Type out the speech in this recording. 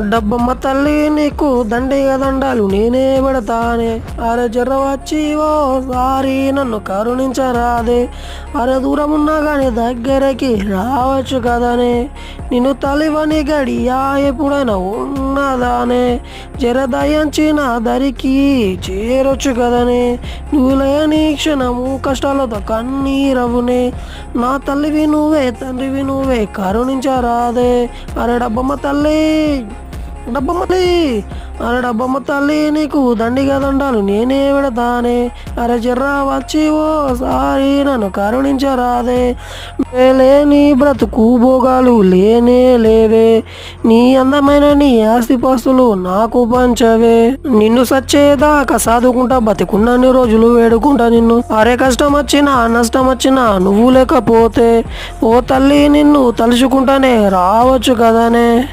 డబ్బమ్మ తల్లి నీకు దండిగా దండాలు నేనే పెడతానే. అరే జర్ర వచ్చి ఓ సారి నన్ను కరుణించరాదే. అరే దూరం ఉన్నా కానీ దగ్గరకి రావచ్చు కదనే. నిన్ను తలివని గడియా ఎప్పుడైనా ఉన్నదానే. జర దయించిన దరికి చేరొచ్చు కదనే. నువ్వు లేని క్షణము కష్టాలతో కన్నీరవునే. నా తల్లివి నువ్వే తండ్రివి నువ్వే కరుణించరాదే. అరే డబ్బమ్మ తల్లి డబ్బమ్మ తల్లి అరే డబ్బమ్మ తల్లి నీకు దండిగా దండాలు నేనే పెడతానే. అరే జర్రా వచ్చి ఓ సారి నన్ను కరుణించరాదే. లేని బ్రతుకు భోగాలు లేనే లేవే. నీ అందమైన నీ ఆస్తిపాస్తులు నాకు పంచవే. నిన్ను సచ్చేదాకా సాదుకుంటా బతికున్నన్ని రోజులు వేడుకుంటా నిన్ను. అరే కష్టం వచ్చినా నష్టం వచ్చినా నువ్వు లేకపోతే ఓ తల్లి నిన్ను తలుచుకుంటానే రావచ్చు కదనే.